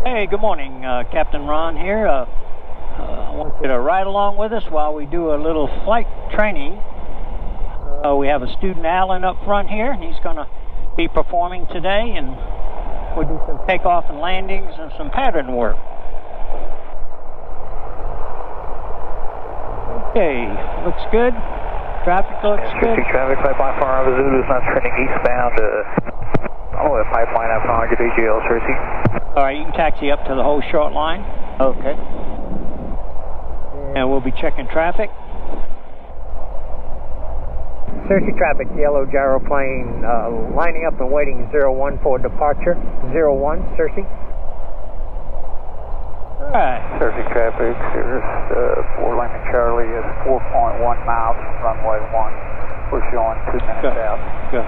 Hey, good morning, Captain Ron here. I want you to ride along with us while we do a little flight training. We have a student, Alan, up front here, and he's going to be performing today, and we'll do some takeoff and landings and some pattern work. Okay, looks good. Traffic looks good. Traffic, pipeline far over Zulu is not turning eastbound. The pipeline up on GL, Cersei. All right, you can taxi up to the whole short line. Okay. And we'll be checking traffic. Cersei traffic, yellow gyro plane lining up and waiting 01 for departure. 01, Cersei. All right. Cersei traffic, Cirrus 4 landing Charlie is 4.1 miles from runway 1. We're showing 2 minutes out. Good.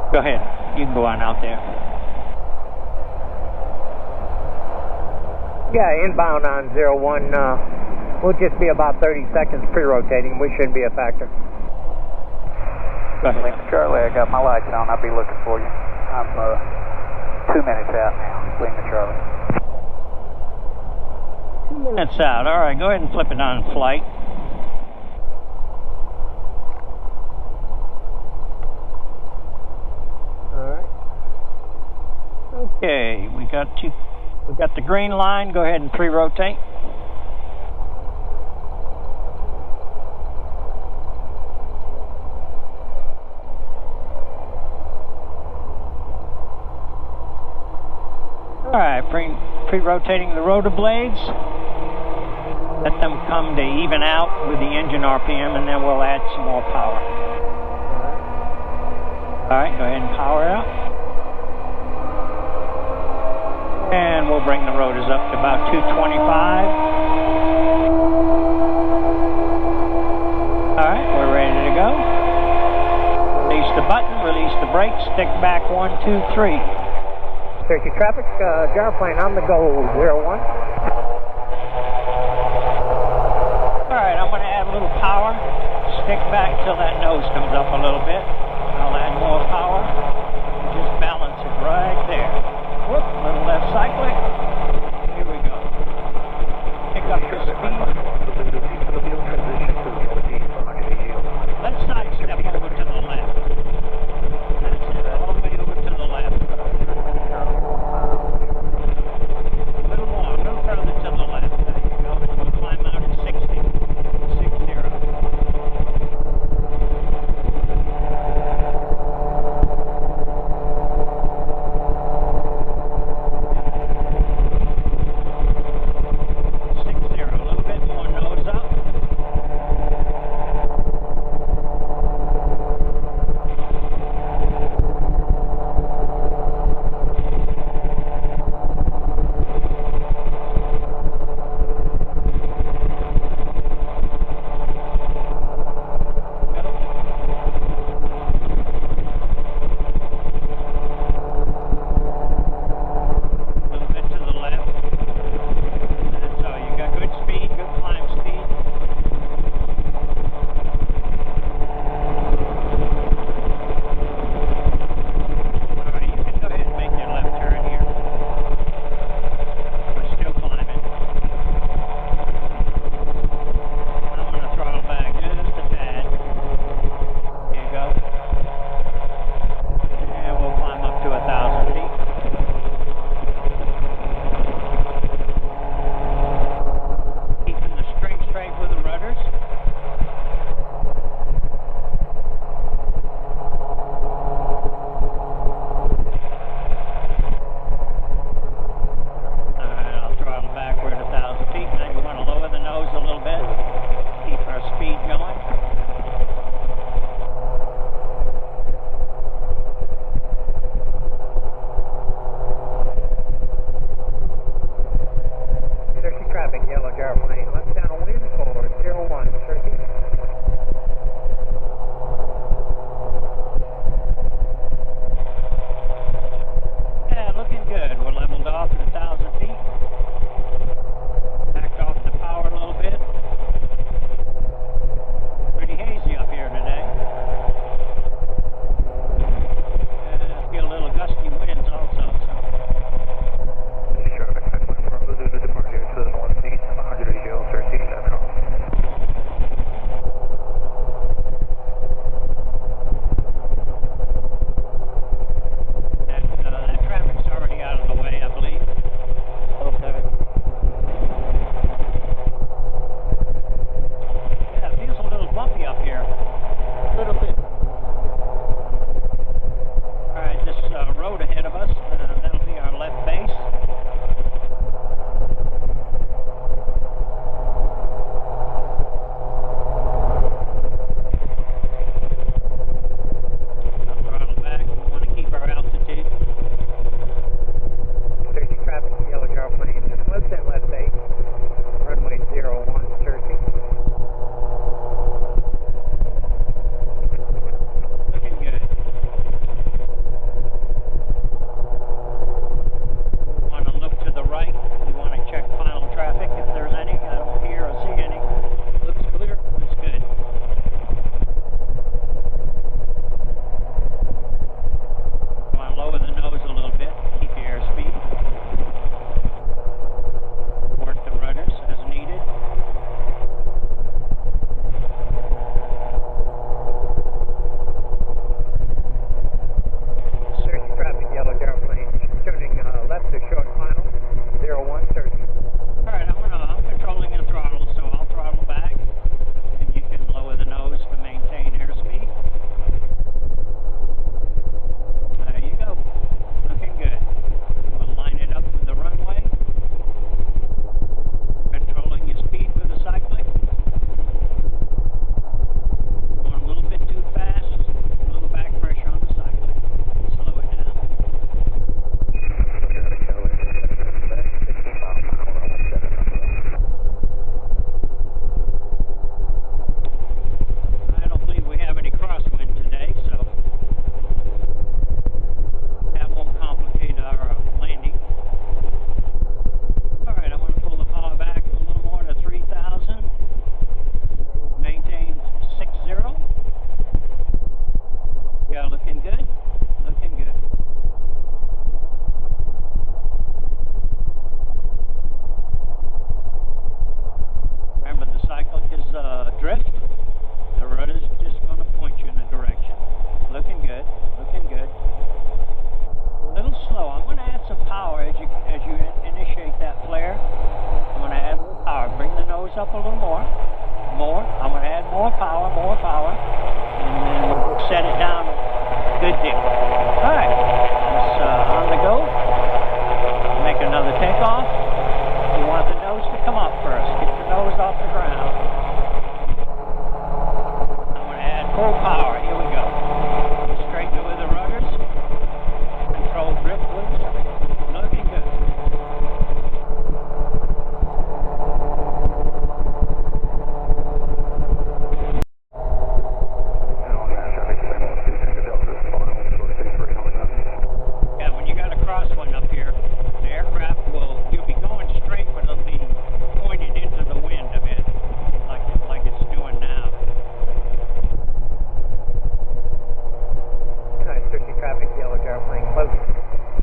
Go ahead. You can go on out there. Yeah, inbound on 01. We'll just be about 30 seconds pre-rotating. We shouldn't be a factor. Go ahead. Lima Charlie, I got my lights on. I'll be looking for you. I'm 2 minutes out now. Lima Charlie. 2 minutes out. All right, go ahead and flip it on flight. Okay, we got the green line. Go ahead and pre-rotate. All right, pre-rotating the rotor blades. Let them come to even out with the engine RPM, and then we'll add some more power. All right, go ahead and power out. And we'll bring the rotors up to about 225. All right, we're ready to go. Release the button, release the brakes, stick back 1, 2, 3. Cersei traffic, gyro plane on the go, 01. All right, I'm going to add a little power. Stick back till that nose comes up a little bit. I'll add more power. Just balance it right there. Whoop, little left cyclic. Here we go. Pick up the speed. Let's side step over to the left. That's it, all the way over to the left. A little more, a little further to the left. There you go. We'll climb out at 60. 60.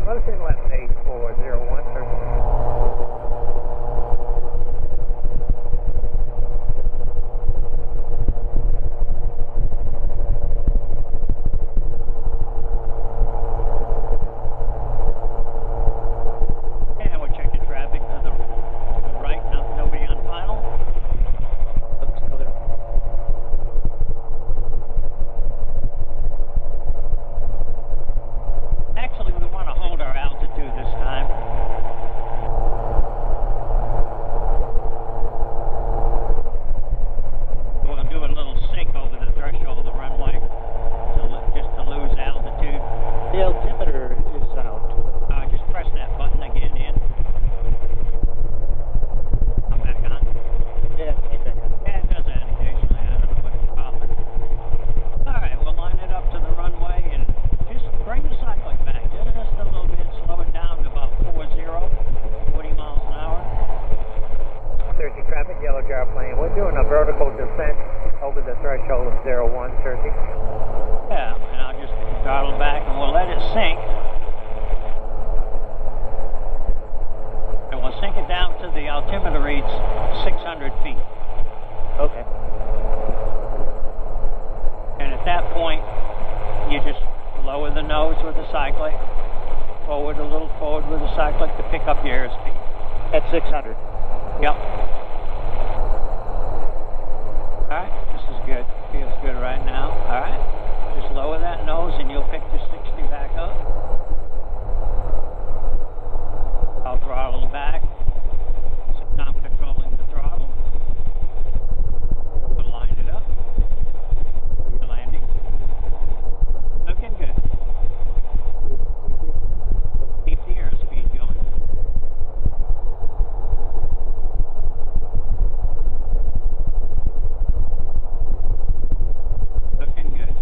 Motion left base 401, And we're checking traffic to the right, nobody on final. Looks clear. Actually, we want to hold our altitude this time. We'll do a little sink over the threshold of the runway just to lose altitude. The altimeter is out. Just press that button again in. I'm back on. Yeah, came back on. Yeah, it does that occasionally. I don't know what the problem is. All right, we'll line it up to the runway and just bring the cyclic back. Just a little bit, slow it down to about 40 miles an hour. Cersei traffic, yellow gyro plane. We're doing a vertical descent over the threshold of 01, Cersei. Yeah, and I'll just throttle back and we'll let it sink. And we'll sink it down to the altimeter reads 600 feet. Okay. And at that point, you just lower the nose with the cyclic, forward a little forward with the cyclic to pick up your airspeed. At 600. Yep. Alright, this is good. Feels good right now. Alright. Just lower that nose and you'll pick your 60 back up. I'll throttle back. So now I'm controlling the throttle. We'll line it up. Landing. Looking good. Keep the airspeed going. Looking good.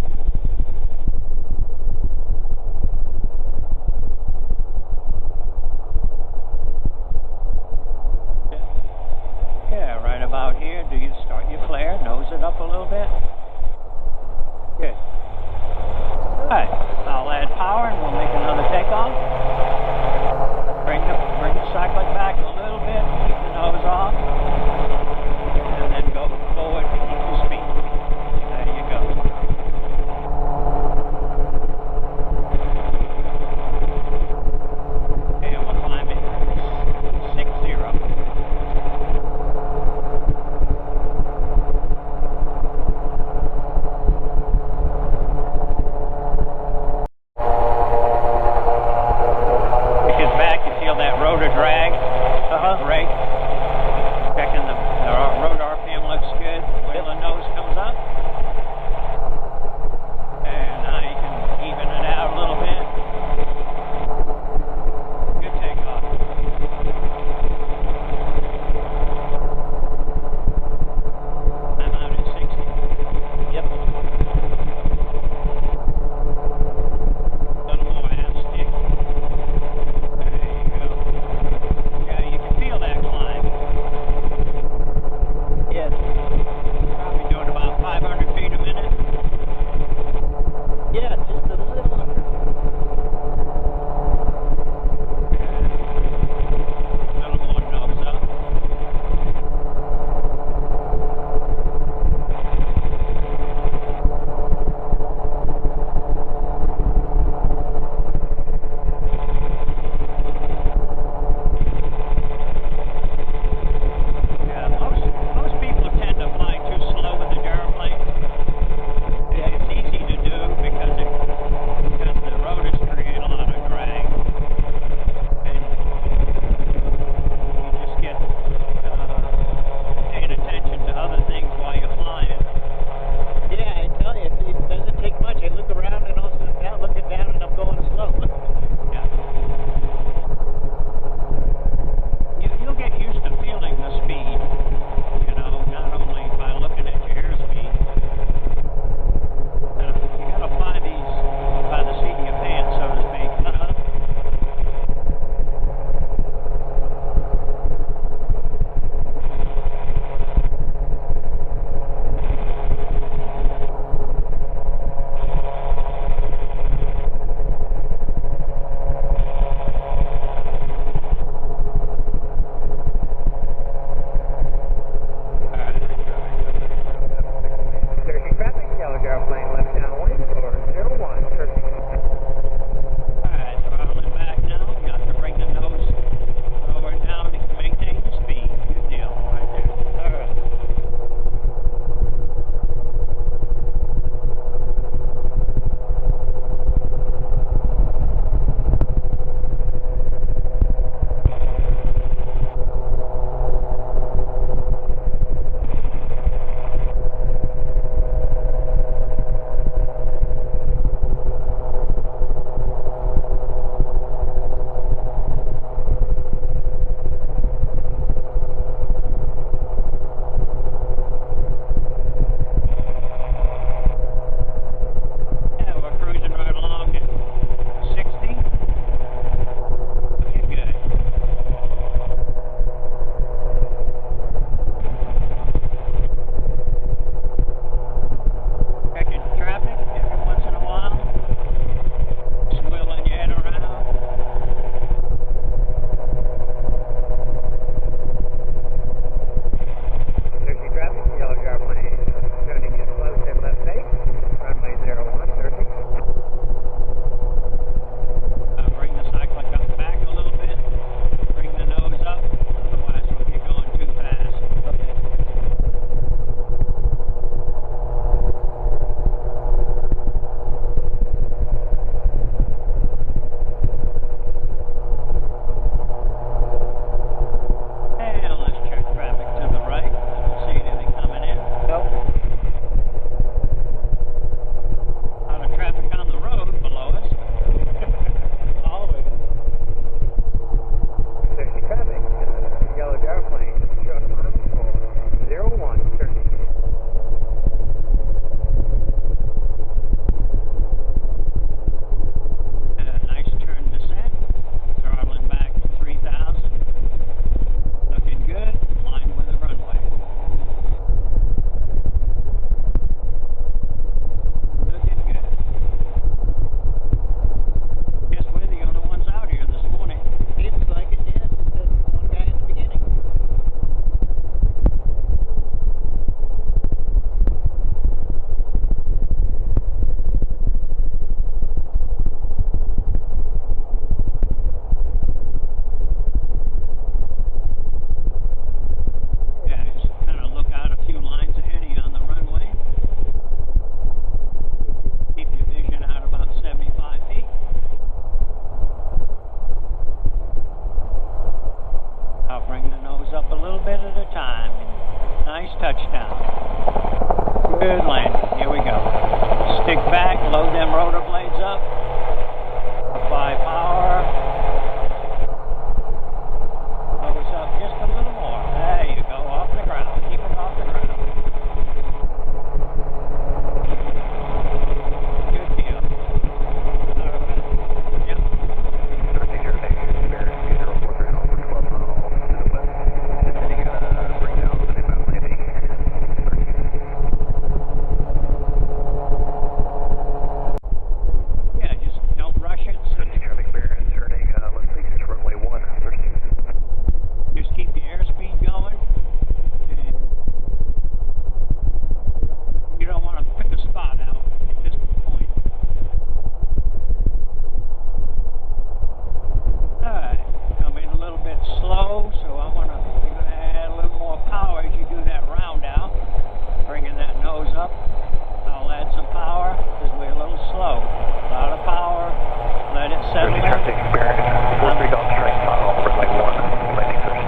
settle there? Traffic bearing 43 Golf Strike final, runway 1, landing first.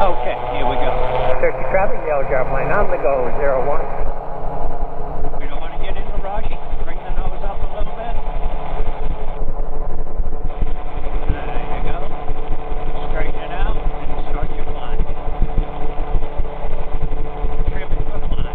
Okay, here we go. Searchy traffic, yellow gyroplane on the go, 01. We don't want to get in the rush. Bring the nose up a little bit. There you go. Straighten it out and start your climb. Trim it for climb.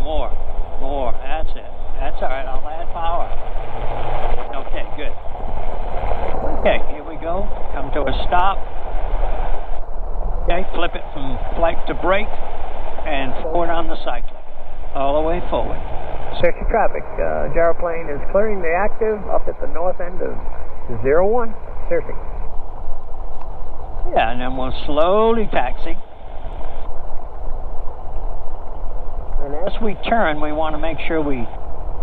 more. That's it. That's all right. I'll add power. Okay, good. Okay, here we go. Come to a stop. Okay, flip it from flight to brake and forward on the cycler. All the way forward. Search your traffic. Gyroplane is clearing the active up at the north end of 01, searching. Yeah, and then we'll slowly taxi. And as we turn, we want to make sure we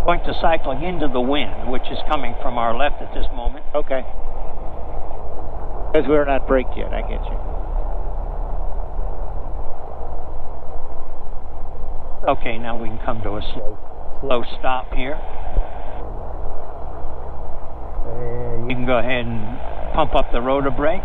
point the cycling into the wind, which is coming from our left at this moment. Okay. Because we're not braked yet, I get you. Okay, now we can come to a slow stop here. And you can go ahead and pump up the rotor brake.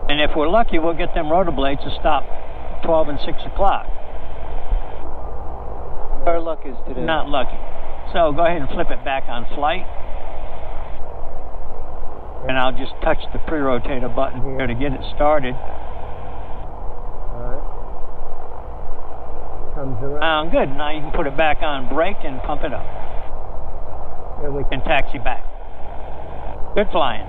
And if we're lucky, we'll get them rotor blades to stop 12 and 6 o'clock. Our luck is today. Not lucky. So go ahead and flip it back on flight. And I'll just touch the pre-rotator button here to get it started. Alright. Comes around. Good. Now you can put it back on brake and pump it up. And we And taxi back. Good flying.